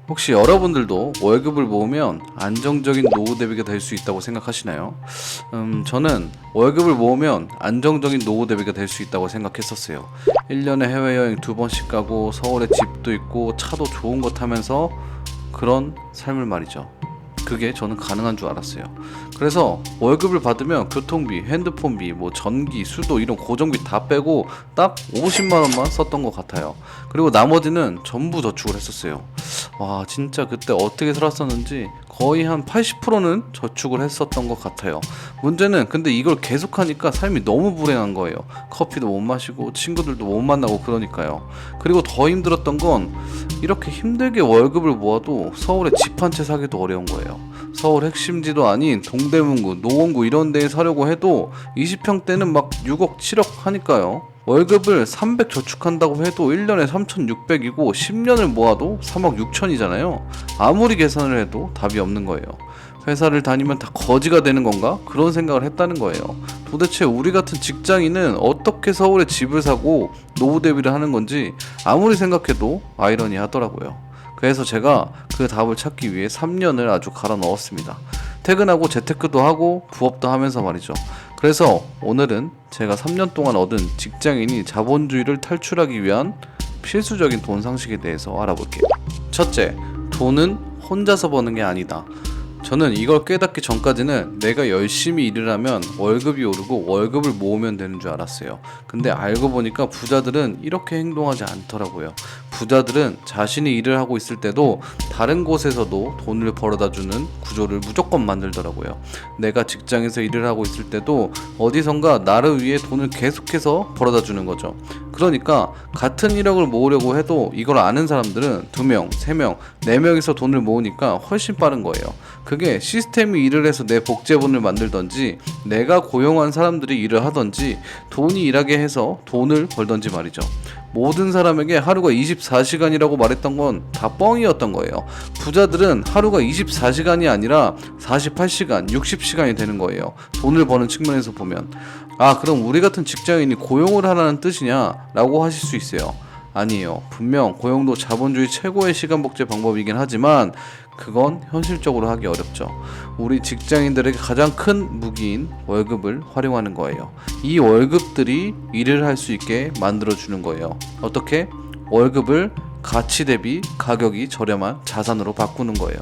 혹시 여러분들도 월급을 모으면 안정적인 노후 대비가 될 수 있다고 생각하시나요? 저는 월급을 모으면 안정적인 노후 대비가 될 수 있다고 생각했었어요. 1년에 해외여행 2번씩 가고 서울에 집도 있고 차도 좋은 거 타면서 그런 삶을 말이죠. 그게 저는 가능한 줄 알았어요. 그래서 월급을 받으면 교통비, 핸드폰비, 뭐 전기, 수도 이런 고정비 다 빼고 딱 50만 원만 썼던 것 같아요. 그리고 나머지는 전부 저축을 했었어요. 와, 진짜 그때 어떻게 살았었는지 거의 한 80%는 저축을 했었던 것 같아요. 문제는 근데 이걸 계속하니까 삶이 너무 불행한 거예요. 커피도 못 마시고 친구들도 못 만나고 그러니까요. 그리고 더 힘들었던 건 이렇게 힘들게 월급을 모아도 서울에 집 한 채 사기도 어려운 거예요. 서울 핵심지도 아닌 동대문구, 노원구 이런 데에 사려고 해도 20평대는 막 6억, 7억 하니까요. 월급을 300 저축한다고 해도 1년에 3,600이고 10년을 모아도 3억 6천이잖아요. 아무리 계산을 해도 답이 없는 거예요. 회사를 다니면 다 거지가 되는 건가? 그런 생각을 했다는 거예요. 도대체 우리 같은 직장인은 어떻게 서울에 집을 사고 노후 대비를 하는 건지 아무리 생각해도 아이러니하더라고요. 그래서 제가 그 답을 찾기 위해 3년을 아주 갈아 넣었습니다. 퇴근하고 재테크도 하고 부업도 하면서 말이죠. 그래서 오늘은 제가 3년 동안 얻은 직장인이 자본주의를 탈출하기 위한 필수적인 돈 상식에 대해서 알아볼게요. 첫째, 돈은 혼자서 버는 게 아니다. 저는 이걸 깨닫기 전까지는 내가 열심히 일을 하면 월급이 오르고 월급을 모으면 되는 줄 알았어요. 근데 알고 보니까 부자들은 이렇게 행동하지 않더라고요. 부자들은 자신이 일을 하고 있을 때도 다른 곳에서도 돈을 벌어다 주는 구조를 무조건 만들더라고요. 내가 직장에서 일을 하고 있을 때도 어디선가 나를 위해 돈을 계속해서 벌어다 주는 거죠. 그러니까 같은 1억을 모으려고 해도 이걸 아는 사람들은 2명, 3명, 4명이서 돈을 모으니까 훨씬 빠른 거예요. 그게 시스템이 일을 해서 내 복제본을 만들던지 내가 고용한 사람들이 일을 하던지 돈이 일하게 해서 돈을 벌던지 말이죠. 모든 사람에게 하루가 24시간이라고 말했던 건 다 뻥이었던 거예요. 부자들은 하루가 24시간이 아니라 48시간, 60시간이 되는 거예요. 돈을 버는 측면에서 보면. 아, 그럼 우리 같은 직장인이 고용을 하라는 뜻이냐? 라고 하실 수 있어요. 아니에요. 분명 고용도 자본주의 최고의 시간 복제 방법이긴 하지만 그건 현실적으로 하기 어렵죠. 우리 직장인들에게 가장 큰 무기인 월급을 활용하는 거예요. 이 월급들이 일을 할 수 있게 만들어주는 거예요. 어떻게? 월급을 가치 대비 가격이 저렴한 자산으로 바꾸는 거예요.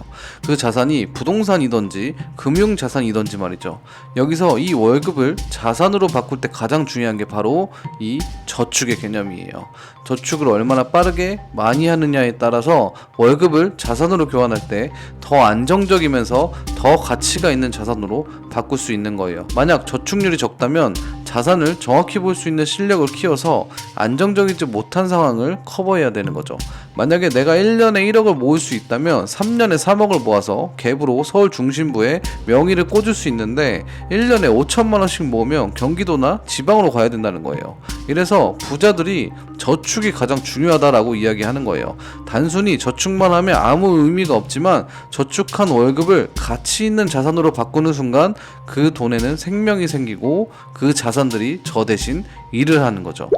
그 자산이 부동산이든지 금융자산이든지 말이죠. 여기서 이 월급을 자산으로 바꿀 때 가장 중요한 게 바로 이 저축의 개념이에요. 저축을 얼마나 빠르게 많이 하느냐에 따라서 월급을 자산으로 교환할 때 더 안정적이면서 더 가치가 있는 자산으로 바꿀 수 있는 거예요. 만약 저축률이 적다면 자산을 정확히 볼 수 있는 실력을 키워서 안정적이지 못한 상황을 커버해야 되는 거죠. 만약에 내가 1년에 1억을 모을 수 있다면 3년에 3억을 모아서 갭으로 서울 중심부에 명의를 꽂을 수 있는데 1년에 5천만 원씩 모으면 경기도나 지방으로 가야 된다는 거예요. 이래서 부자들이 저축이 가장 중요하다라고 이야기하는 거예요. 단순히 저축만 하면 아무 의미가 없지만 저축한 월급을 가치 있는 자산으로 바꾸는 순간 그 돈에는 생명이 생기고 그 자산들이 저 대신 일을 하는 거죠.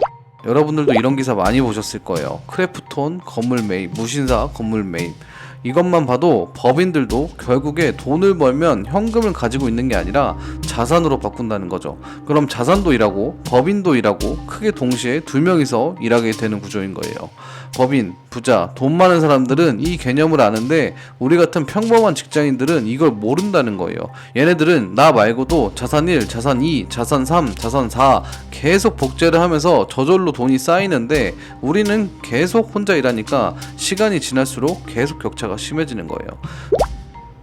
여러분들도 이런 기사 많이 보셨을 거예요. 크래프톤 건물 매입, 무신사 건물 매입. 이것만 봐도 법인들도 결국에 돈을 벌면 현금을 가지고 있는 게 아니라 자산으로 바꾼다는 거죠. 그럼 자산도 일하고 법인도 일하고 크게 동시에 2명이서 일하게 되는 구조인 거예요. 법인, 부자, 돈 많은 사람들은 이 개념을 아는데 우리 같은 평범한 직장인들은 이걸 모른다는 거예요. 얘네들은 나 말고도 자산 1, 자산 2, 자산 3, 자산 4 계속 복제를 하면서 저절로 돈이 쌓이는데 우리는 계속 혼자 일하니까 시간이 지날수록 계속 격차가 심해지는 거예요.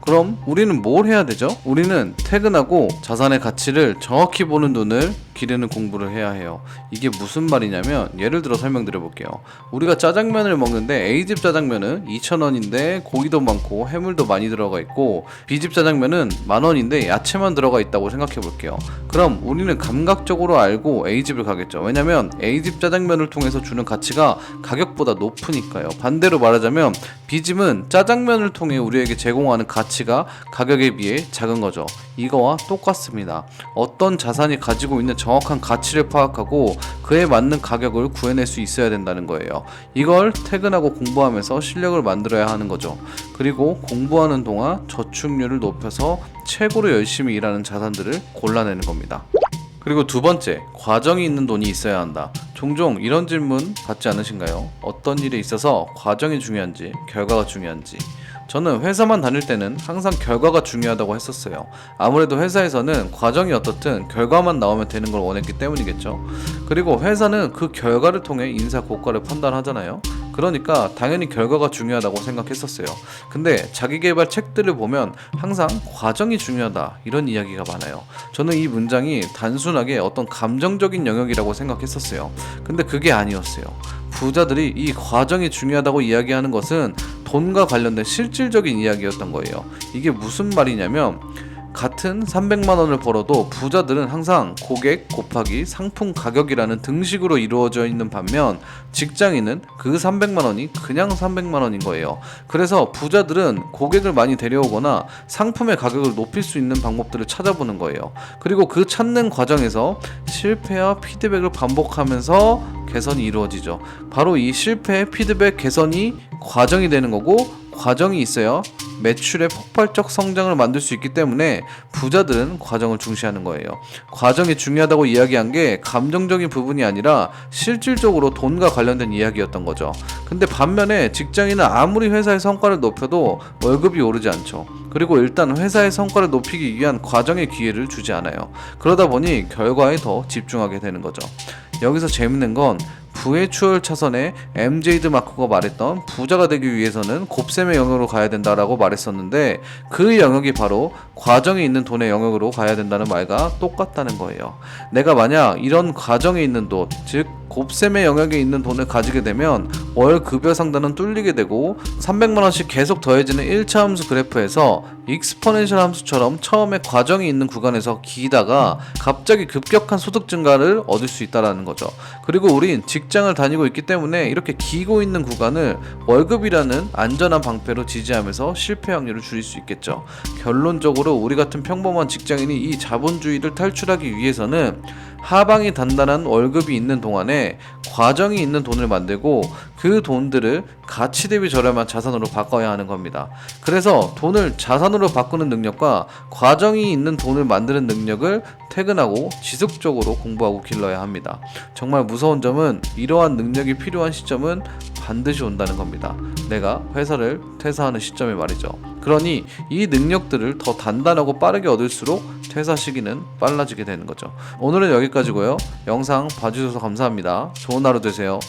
그럼 우리는 뭘 해야 되죠? 우리는 퇴근하고 자산의 가치를 정확히 보는 눈을 기르는 공부를 해야 해요. 이게 무슨 말이냐면 예를 들어 설명드려 볼게요. 우리가 짜장면을 먹는데 A집 짜장면은 2,000원인데 고기도 많고 해물도 많이 들어가 있고 B집 짜장면은 10,000원인데 야채만 들어가 있다고 생각해 볼게요. 그럼 우리는 감각적으로 알고 A집을 가겠죠. 왜냐면 A집 짜장면을 통해서 주는 가치가 가격보다 높으니까요. 반대로 말하자면 B집은 짜장면을 통해 우리에게 제공하는 가치가 가격에 비해 작은 거죠. 이거와 똑같습니다. 어떤 자산이 가지고 있는 정확한 가치를 파악하고 그에 맞는 가격을 구해낼 수 있어야 된다는 거예요. 이걸 퇴근하고 공부하면서 실력을 만들어야 하는 거죠. 그리고 공부하는 동안 저축률을 높여서 최고로 열심히 일하는 자산들을 골라내는 겁니다. 그리고 두 번째, 과정이 있는 돈이 있어야 한다. 종종 이런 질문 받지 않으신가요? 어떤 일에 있어서 과정이 중요한지, 결과가 중요한지. 저는 회사만 다닐 때는 항상 결과가 중요하다고 했었어요. 아무래도 회사에서는 과정이 어떻든 결과만 나오면 되는 걸 원했기 때문이겠죠. 그리고 회사는 그 결과를 통해 인사 고과를 판단하잖아요. 그러니까 당연히 결과가 중요하다고 생각했었어요. 근데 자기계발 책들을 보면 항상 과정이 중요하다 이런 이야기가 많아요. 저는 이 문장이 단순하게 어떤 감정적인 영역이라고 생각했었어요. 근데 그게 아니었어요. 부자들이 이 과정이 중요하다고 이야기하는 것은 돈과 관련된 실질적인 이야기였던 거예요. 이게 무슨 말이냐면 같은 300만 원을 벌어도 부자들은 항상 고객 곱하기 상품 가격이라는 등식으로 이루어져 있는 반면 직장인은 그 300만 원이 그냥 300만 원인 거예요. 그래서 부자들은 고객을 많이 데려오거나 상품의 가격을 높일 수 있는 방법들을 찾아보는 거예요. 그리고 그 찾는 과정에서 실패와 피드백을 반복하면서 개선이 이루어지죠. 바로 이 실패, 피드백, 개선이 과정이 되는 거고 과정이 있어야 매출의 폭발적 성장을 만들 수 있기 때문에 부자들은 과정을 중시하는 거예요. 과정이 중요하다고 이야기한 게 감정적인 부분이 아니라 실질적으로 돈과 관련된 이야기였던 거죠. 근데 반면에 직장인은 아무리 회사의 성과를 높여도 월급이 오르지 않죠. 그리고 일단 회사의 성과를 높이기 위한 과정의 기회를 주지 않아요. 그러다 보니 결과에 더 집중하게 되는 거죠. 여기서 재밌는 건 부의 추월 차선에 MJ 마크가 말했던 부자가 되기 위해서는 곱셈의 영역으로 가야 된다라고 말했었는데 그 영역이 바로 과정에 있는 돈의 영역으로 가야 된다는 말과 똑같다는 거예요. 내가 만약 이런 과정에 있는 돈, 즉 곱셈의 영역에 있는 돈을 가지게 되면 월 급여 상단은 뚫리게 되고 300만 원씩 계속 더해지는 1차 함수 그래프에서 익스포넨셜 함수처럼 처음에 과정이 있는 구간에서 기다가 갑자기 급격한 소득 증가를 얻을 수 있다는 거죠. 그리고 우린 직장을 다니고 있기 때문에 이렇게 기고 있는 구간을 월급이라는 안전한 방패로 지지하면서 실패 확률을 줄일 수 있겠죠. 결론적으로 우리 같은 평범한 직장인이 이 자본주의를 탈출하기 위해서는 하방이 단단한 월급이 있는 동안에 과정이 있는 돈을 만들고 그 돈들을 가치 대비 저렴한 자산으로 바꿔야 하는 겁니다. 그래서 돈을 자산으로 바꾸는 능력과 과정이 있는 돈을 만드는 능력을 퇴근하고 지속적으로 공부하고 길러야 합니다. 정말 무서운 점은 이러한 능력이 필요한 시점은 반드시 온다는 겁니다. 내가 회사를 퇴사하는 시점에 말이죠. 그러니 이 능력들을 더 단단하고 빠르게 얻을수록 퇴사 시기는 빨라지게 되는 거죠. 오늘은 여기까지고요. 영상 봐주셔서 감사합니다. 좋은 하루 되세요.